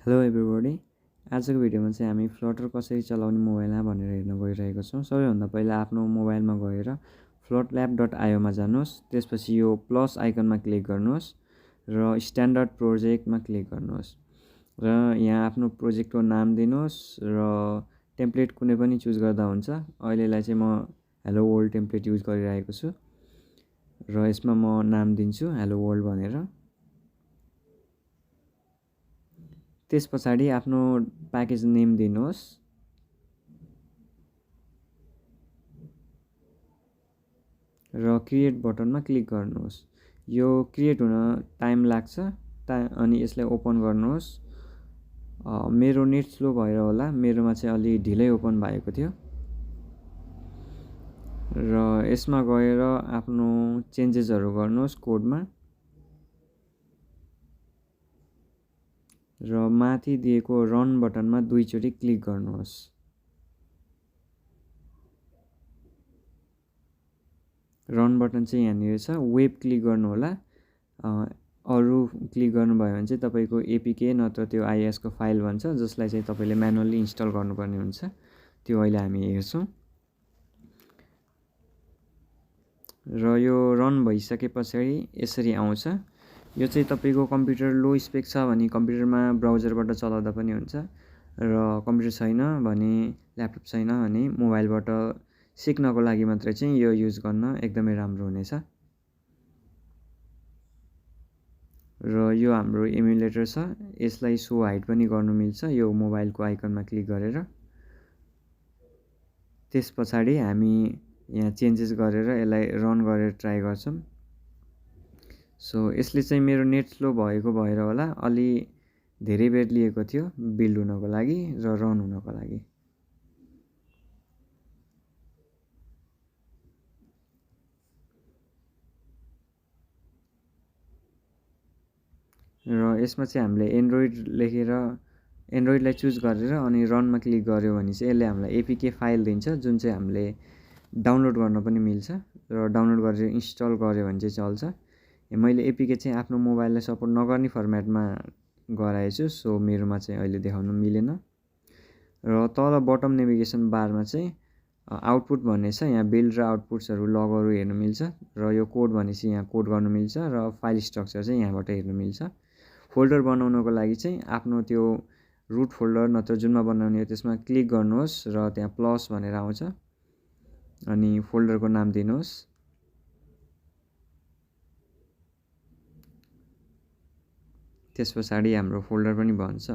Hello everybody. आजको भिडियोमा चाहिँ हामी फ्लटर कसरी चलाउने मोबाइलमा भनेर हेर्न गइरहेको छौँ। सबैभन्दा पहिला आफ्नो मोबाइलमा गएर flotlab.io मा जानुहोस्। त्यसपछि यो प्लस आइकनमा क्लिक गर्नुहोस् र स्ट्यान्डर्ड प्रोजेक्टमा क्लिक गर्नुहोस् र यहाँ आफ्नो प्रोजेक्टको नाम दिनुहोस् र टेम्प्लेट कुनै पनि चुज गर्दा हुन्छ। अहिलेलाई चाहिँ म हेलो वर्ल्ड टेम्प्लेट युज गरिरहेको छु र यसमा म नाम दिन्छु हेलो वर्ल्ड भनेर। त्यस पछाडि आफ्नो प्याकेज नेम दिनुहोस् र क्रिएट बटनमा क्लिक गर्नुहोस्। यो क्रिएट हुन टाइम लाग्छ अनि यसलाई ओपन गर्नुहोस्। मेरो नेट स्लो भएर होला, मेरोमा चाहिँ अलि ढिलै ओपन भएको थियो र यसमा गएर आफ्नो चेन्जेसहरू गर्नुहोस् कोडमा र माथि दिएको रन बटनमा दुईचोटि क्लिक गर्नुहोस्। रन बटन चाहिँ यहाँनिर छ, वेब क्लिक गर्नु होला। अरू क्लिक गर्नुभयो भने चाहिँ तपाईँको एपीके नत्र त्यो आइएस को फाइल भन्छ, जसलाई चाहिँ तपाईँले म्यानुअली इन्स्टल गर्नुपर्ने हुन्छ। त्यो अहिले हामी हेर्छौँ र यो रन भइसके पछाडि यसरी आउँछ। यो चाहिँ तपाईँको कम्प्युटर लो स्पेक छ भने कम्प्युटरमा ब्राउजरबाट चलाउँदा पनि हुन्छ र कम्प्युटर छैन भने ल्यापटप छैन भने मोबाइलबाट सिक्नको लागि मात्रै चाहिँ यो युज गर्न एकदमै राम्रो हुनेछ। र यो हाम्रो इमुलेटर छ, यसलाई सो हाइड पनि गर्नु मिल्छ यो मोबाइलको आइकनमा क्लिक गरेर। त्यस पछाडि हामी यहाँ चेन्जेस गरेर यसलाई रन गरेर ट्राई गर्छौँ। सो यसले चाहिँ मेरो नेट स्लो भएको भएर होला अलि धेरै बेर लिएको थियो बिल्ड हुनको लागि र रन हुनको लागि। र यसमा चाहिँ हामीले एन्ड्रोइड लेखेर एन्ड्रोइडलाई चुज गरेर अनि रनमा क्लिक गर्यो भने चाहिँ यसले हामीलाई एपीके फाइल दिन्छ, जुन चाहिँ हामीले डाउनलोड गर्न पनि मिल्छ र डाउनलोड गरेर इन्स्टल गर्यो भने चाहिँ चल्छ। मैले एपीके चाहिँ आफ्नो मोबाइललाई सपोर्ट नगर्ने फर्मेटमा गराएछु, सो मेरोमा चाहिँ अहिले देखाउनु मिलेन। र तल बटम नेभिगेसन बारमा चाहिँ आउटपुट भन्ने छ, यहाँ बिल्ड र आउटपुट्सहरू लगहरू हेर्नु मिल्छ र यो कोड भनेपछि यहाँ कोड गर्नु मिल्छ र फाइल स्ट्रक्चर चाहिँ यहाँबाट हेर्नु मिल्छ। फोल्डर बनाउनको लागि चाहिँ आफ्नो त्यो रुट फोल्डर नत्र जुनमा बनाउने हो त्यसमा क्लिक गर्नुहोस् र त्यहाँ प्लस भनेर आउँछ अनि फोल्डरको नाम दिनुहोस्। त्यस पछाडि हाम्रो फोल्डर पनि बन्छ।